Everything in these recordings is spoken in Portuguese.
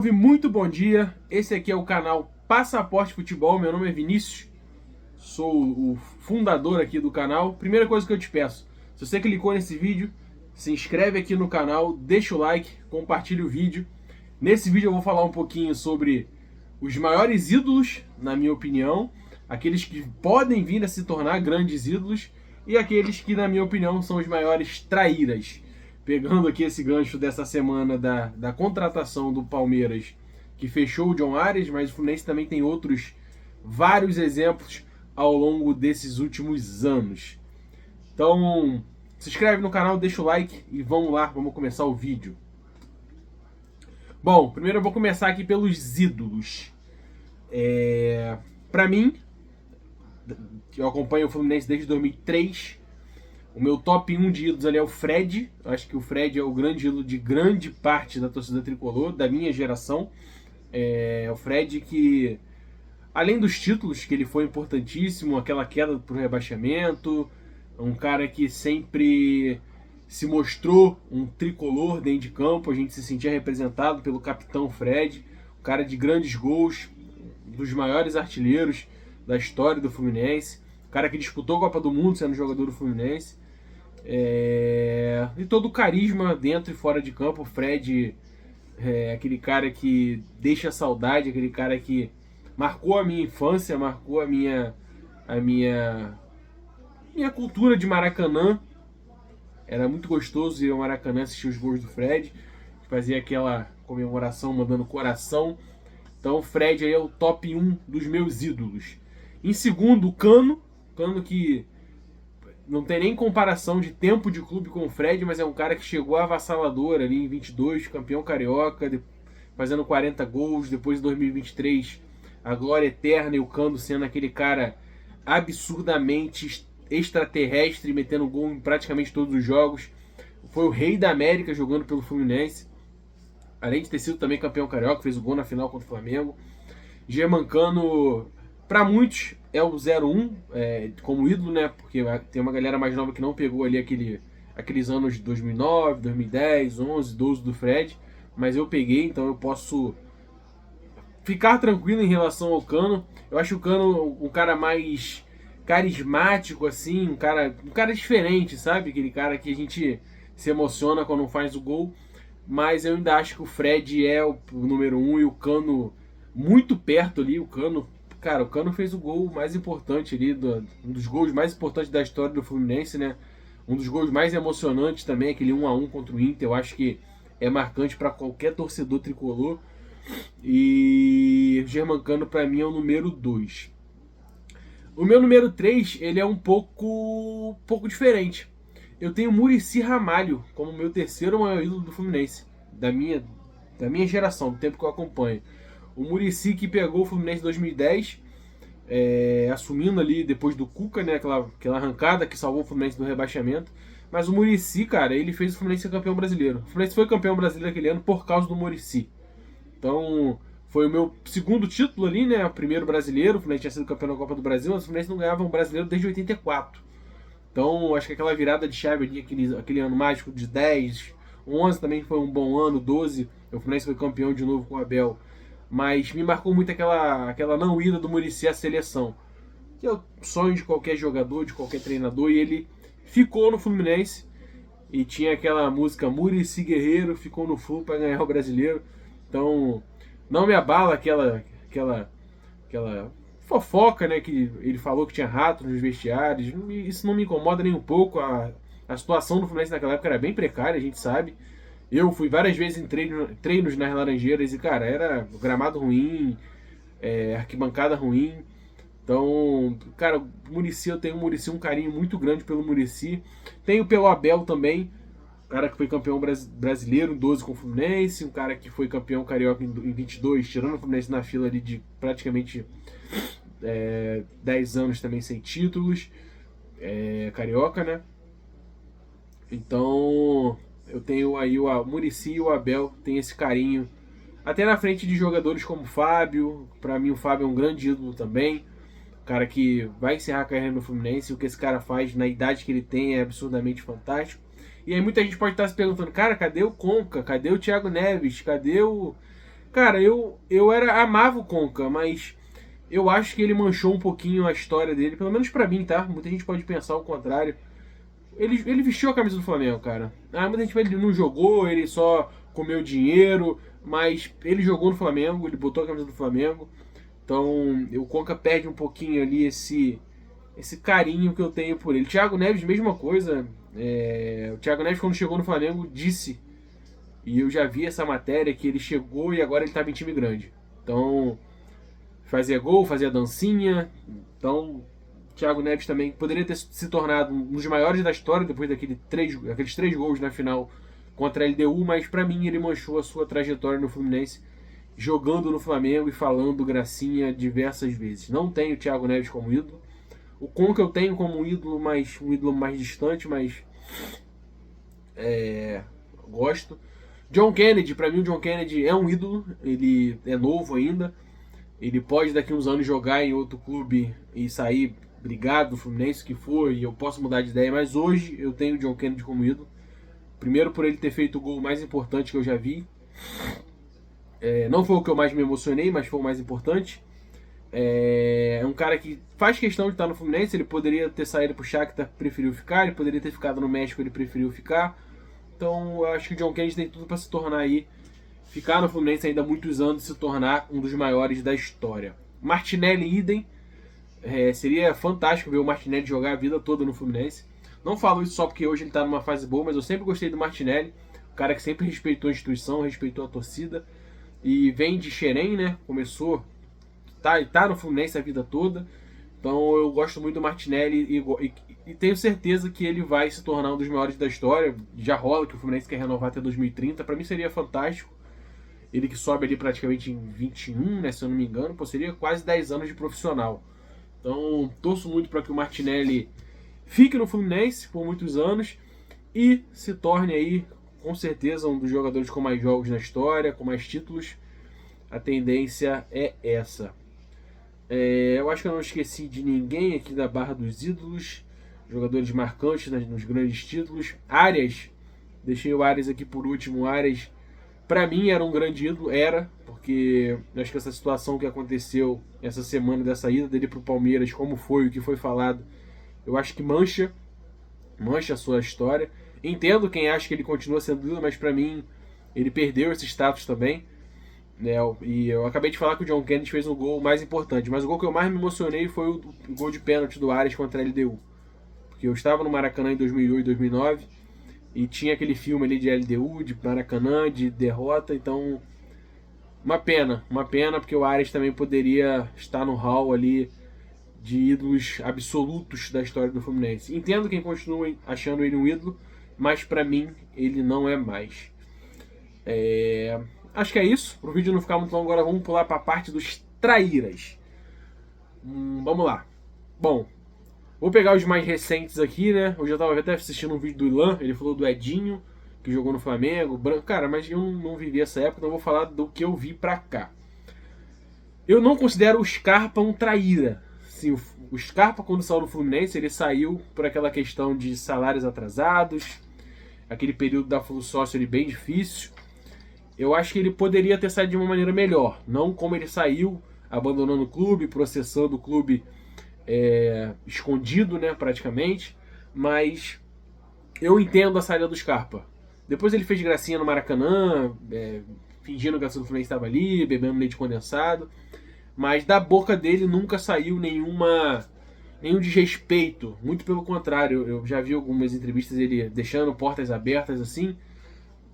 Muito bom dia, esse aqui é o canal Passaporte Futebol, meu nome é Vinícius, sou o fundador aqui do canal. Primeira coisa que eu te peço, se você clicou nesse vídeo, se inscreve aqui no canal, deixa o like, compartilha o vídeo. Nesse vídeo eu vou falar um pouquinho sobre os maiores ídolos, na minha opinião, aqueles que podem vir a se tornar grandes ídolos e aqueles que, na minha opinião, são os maiores traíras. Pegando aqui esse gancho dessa semana da contratação do Palmeiras, que fechou o John Arias, mas o Fluminense também tem vários exemplos ao longo desses últimos anos. Então, se inscreve no canal, deixa o like e vamos lá, vamos começar o vídeo. Bom, primeiro eu vou começar aqui pelos ídolos. Pra mim, eu acompanho o Fluminense desde 2003. O meu top 1 de ídolos ali é o Fred. Eu acho que o Fred é o grande ídolo de grande parte da torcida tricolor, da minha geração. O Fred que, além dos títulos, que ele foi importantíssimo, aquela queda pro rebaixamento, um cara que sempre se mostrou um tricolor dentro de campo, a gente se sentia representado pelo capitão Fred, um cara de grandes gols, um dos maiores artilheiros da história do Fluminense, um cara que disputou a Copa do Mundo sendo jogador do Fluminense. E todo o carisma dentro e fora de campo. O Fred é aquele cara que deixa saudade, aquele cara que marcou a minha infância, marcou a minha cultura de Maracanã. Era muito gostoso ir ao Maracanã assistir os gols do Fred, fazia aquela comemoração mandando coração. Então o Fred aí é o top 1 dos meus ídolos. Em segundo, o Cano que não tem nem comparação de tempo de clube com o Fred, mas é um cara que chegou avassalador ali em 22, campeão carioca, fazendo 40 gols, depois de 2023, a glória eterna e o Cano sendo aquele cara absurdamente extraterrestre, metendo gol em praticamente todos os jogos. Foi o rei da América jogando pelo Fluminense, além de ter sido também campeão carioca, fez o gol na final contra o Flamengo. Germancano, para muitos, é o 01 como ídolo, né? Porque tem uma galera mais nova que não pegou ali aqueles anos de 2009, 2010, 11, 12 do Fred, mas eu peguei, então eu posso ficar tranquilo em relação ao Cano. Eu acho o Cano um cara mais carismático, assim, um cara diferente, sabe? Aquele cara que a gente se emociona quando faz o gol, mas eu ainda acho que o Fred é o número 1 e o Cano muito perto ali. O Cano fez o gol mais importante ali, um dos gols mais importantes da história do Fluminense, né? Um dos gols mais emocionantes também, aquele 1-1 contra o Inter. Eu acho que é marcante para qualquer torcedor tricolor. E o Germancano para mim é o número 2. O meu número 3, ele é um pouco diferente. Eu tenho o Muricy Ramalho como meu terceiro maior ídolo do Fluminense, da minha geração, do tempo que eu acompanho. O Muricy que pegou o Fluminense em 2010, assumindo ali depois do Cuca, né, aquela arrancada que salvou o Fluminense do rebaixamento. Mas o Muricy, cara, ele fez o Fluminense ser campeão brasileiro. O Fluminense foi campeão brasileiro aquele ano por causa do Muricy. Então, foi o meu segundo título ali, né? O primeiro brasileiro. O Fluminense tinha sido campeão da Copa do Brasil, mas o Fluminense não ganhava um brasileiro desde 84. Então, acho que aquela virada de chave ali, aquele ano mágico de 10, 11 também foi um bom ano, 12, o Fluminense foi campeão de novo com o Abel. Mas me marcou muito aquela não ida do Muricy à seleção, que é o sonho de qualquer jogador, de qualquer treinador, e ele ficou no Fluminense. E tinha aquela música Muricy Guerreiro, ficou no Flu para ganhar o brasileiro. Então, não me abala aquela fofoca, né? Que ele falou que tinha rato nos vestiários. Isso não me incomoda nem um pouco. A situação do Fluminense naquela época era bem precária, a gente sabe. Eu fui várias vezes em treinos nas Laranjeiras e, cara, era gramado ruim, arquibancada ruim. Então, cara, eu tenho um carinho muito grande pelo Muricy. Tenho pelo Abel também, cara que foi campeão brasileiro em 12 com o Fluminense, um cara que foi campeão carioca em 22, tirando o Fluminense na fila ali de praticamente 10 anos também sem títulos, carioca, né? Então, eu tenho aí o Muricy e o Abel, tem esse carinho. Até na frente de jogadores como o Fábio, pra mim o Fábio é um grande ídolo também. Cara que vai encerrar a carreira no Fluminense, o que esse cara faz na idade que ele tem é absurdamente fantástico. E aí muita gente pode estar se perguntando, cara, cadê o Conca? Cadê o Thiago Neves? Cadê Cara, amava o Conca, mas eu acho que ele manchou um pouquinho a história dele, pelo menos pra mim, tá? Muita gente pode pensar o contrário. Ele vestiu a camisa do Flamengo, cara. Muita gente fala que ele não jogou, ele só comeu dinheiro, mas ele jogou no Flamengo, ele botou a camisa do Flamengo. Então, o Conca perde um pouquinho ali esse carinho que eu tenho por ele. Thiago Neves, mesma coisa. O Thiago Neves, quando chegou no Flamengo, disse, e eu já vi essa matéria, que ele chegou e agora ele estava em time grande. Então, fazia gol, fazia dancinha. Então, Thiago Neves também poderia ter se tornado um dos maiores da história depois aqueles 3 gols na final contra a LDU, mas para mim ele manchou a sua trajetória no Fluminense jogando no Flamengo e falando gracinha diversas vezes. Não tenho o Thiago Neves como ídolo. O Conca eu tenho como ídolo, mas um ídolo mais distante, mas gosto. John Kennedy, para mim o John Kennedy é um ídolo, ele é novo ainda, ele pode daqui uns anos jogar em outro clube e sair brigado do Fluminense, que for, e eu posso mudar de ideia, mas hoje eu tenho o John Kennedy como ídolo. Primeiro por ele ter feito o gol mais importante que eu já vi. Não foi o que eu mais me emocionei, mas foi o mais importante. É um cara que faz questão de estar no Fluminense. Ele poderia ter saído pro Shakhtar, preferiu ficar. Ele poderia ter ficado no México, ele preferiu ficar. Então eu acho que o John Kennedy tem tudo para se tornar aí, ficar no Fluminense ainda há muitos anos e se tornar um dos maiores da história. Martinelli, idem. Seria fantástico ver o Martinelli jogar a vida toda no Fluminense. Não falo isso só porque hoje ele está numa fase boa, mas eu sempre gostei do Martinelli. Um cara que sempre respeitou a instituição, respeitou a torcida. E vem de Xerém, né? Começou, tá no Fluminense a vida toda. Então eu gosto muito do Martinelli e tenho certeza que ele vai se tornar um dos maiores da história. Já rola que o Fluminense quer renovar até 2030. Para mim seria fantástico. Ele que sobe ali praticamente em 21, né? Se eu não me engano, seria quase 10 anos de profissional. Então torço muito para que o Martinelli fique no Fluminense por muitos anos e se torne aí, com certeza, um dos jogadores com mais jogos na história, com mais títulos. A tendência é essa. Eu acho que eu não esqueci de ninguém aqui da barra dos ídolos. Jogadores marcantes nos grandes títulos. Arias, deixei o Arias aqui por último. O Arias, pra mim, era um grande ídolo. Porque eu acho que essa situação que aconteceu essa semana dessa ida dele pro Palmeiras, como foi, o que foi falado, eu acho que mancha a sua história. Entendo quem acha que ele continua sendo ídolo, mas pra mim ele perdeu esse status também. E eu acabei de falar que o John Kennedy fez um gol mais importante, mas o gol que eu mais me emocionei foi o gol de pênalti do Arias contra a LDU. Porque eu estava no Maracanã em 2008, 2009 e tinha aquele filme ali de LDU, de Maracanã, de derrota. Então, uma pena, porque o Arias também poderia estar no hall ali de ídolos absolutos da história do Fluminense. Entendo quem continua achando ele um ídolo, mas pra mim ele não é mais. Acho que é isso. Para o vídeo não ficar muito longo, agora vamos pular para a parte dos traíras. Vamos lá. Bom, vou pegar os mais recentes aqui, né? Hoje eu estava até assistindo um vídeo do Ilan, ele falou do Edinho, que jogou no Flamengo. Cara, mas eu não vivi essa época, então eu vou falar do que eu vi pra cá. Eu não considero o Scarpa um traíra. Sim, o Scarpa, quando saiu do Fluminense, ele saiu por aquela questão de salários atrasados, aquele período da Flu Sócio ali bem difícil. Eu acho que ele poderia ter saído de uma maneira melhor. Não como ele saiu, abandonando o clube, processando o clube escondido, né, praticamente. Mas eu entendo a saída do Scarpa. Depois ele fez gracinha no Maracanã, fingindo que a torcida do Fluminense estava ali, bebendo leite condensado. Mas da boca dele nunca saiu nenhum desrespeito. Muito pelo contrário, eu já vi algumas entrevistas ele deixando portas abertas assim.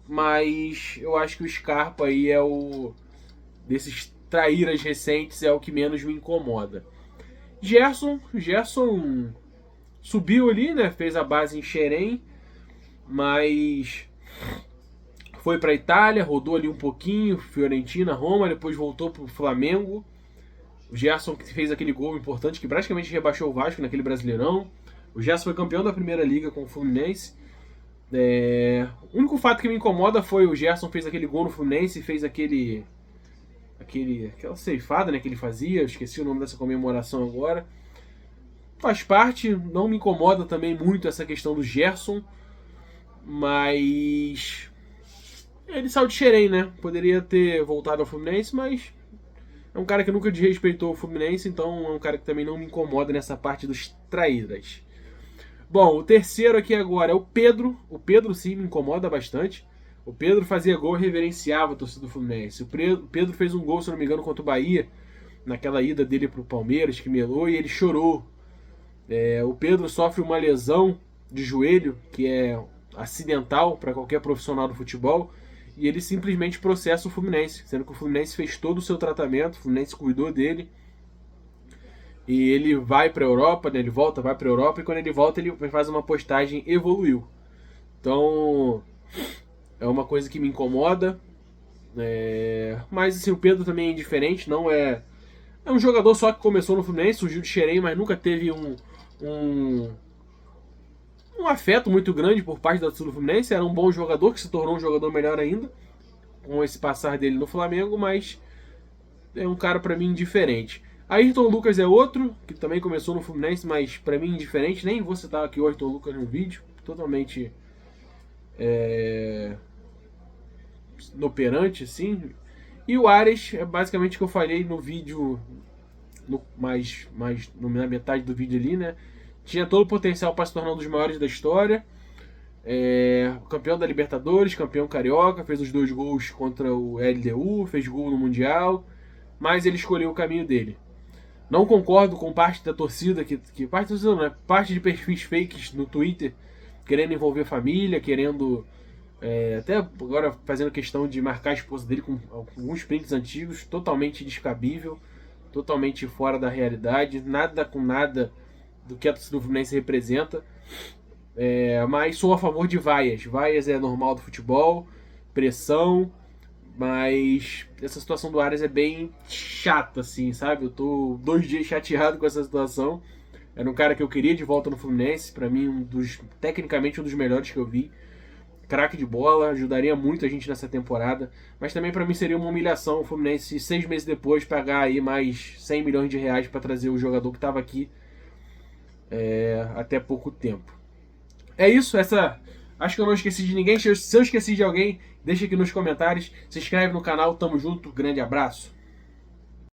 Mas eu acho que o Scarpa aí desses traíras recentes, é o que menos me incomoda. Gerson subiu ali, né? Fez a base em Xerém, mas foi para a Itália, rodou ali um pouquinho, Fiorentina, Roma, depois voltou para o Flamengo. O Gerson que fez aquele gol importante que praticamente rebaixou o Vasco naquele Brasileirão. O Gerson foi campeão da Primeira Liga com o Fluminense. O único fato que me incomoda foi o Gerson fez aquele gol no Fluminense e fez aquela ceifada, né, que ele fazia. Eu esqueci o nome dessa comemoração agora. Faz parte, não me incomoda também muito essa questão do Gerson, mas Ele saiu de Xerém, né? Poderia ter voltado ao Fluminense, mas é um cara que nunca desrespeitou o Fluminense, então é um cara que também não me incomoda nessa parte dos traíras. Bom, o terceiro aqui agora é o Pedro. O Pedro sim me incomoda bastante. O Pedro fazia gol e reverenciava a torcida do Fluminense. O Pedro fez um gol, se não me engano, contra o Bahia, naquela ida dele pro Palmeiras, que melou, e ele chorou. O Pedro sofre uma lesão de joelho, que é acidental para qualquer profissional do futebol, e ele simplesmente processa o Fluminense, sendo que o Fluminense fez todo o seu tratamento, o Fluminense cuidou dele, e ele vai para a Europa, né? Ele volta, vai para a Europa, e quando ele volta ele faz uma postagem evoluiu. Então é uma coisa que me incomoda, mas assim, o Pedro também é indiferente, não é... É um jogador só que começou no Fluminense, surgiu de Xerém, mas nunca teve um afeto muito grande por parte da torcida do Fluminense. Era um bom jogador, que se tornou um jogador melhor ainda com esse passar dele no Flamengo, mas é um cara pra mim indiferente. Ayrton Lucas é outro, que também começou no Fluminense, mas pra mim indiferente. Nem vou citar aqui o Ayrton Lucas no vídeo, totalmente inoperante, assim. E o Ares é basicamente o que eu falei no vídeo, na metade do vídeo ali, né? Tinha todo o potencial para se tornar um dos maiores da história. Campeão da Libertadores, campeão carioca, fez os 2 gols contra o LDU, fez gol no Mundial, mas ele escolheu o caminho dele. Não concordo com parte da torcida, parte da torcida não, né? Parte de perfis fakes no Twitter, querendo envolver família, querendo até agora fazendo questão de marcar a esposa dele com alguns prints antigos, totalmente descabível, totalmente fora da realidade, nada com nada do que a torcida do Fluminense representa. Mas sou a favor de vaias. Vaias é normal do futebol, pressão, mas essa situação do Ares é bem chata, assim, sabe? Eu tô 2 dias chateado com essa situação. Era um cara que eu queria de volta no Fluminense, pra mim tecnicamente um dos melhores que eu vi. Craque de bola, ajudaria muito a gente nessa temporada, mas também pra mim seria uma humilhação o Fluminense 6 meses depois pagar aí mais 100 milhões de reais pra trazer o jogador que tava aqui até pouco tempo. É isso, acho que eu não esqueci de ninguém. Se eu esqueci de alguém, deixa aqui nos comentários. Se inscreve no canal, tamo junto, grande abraço.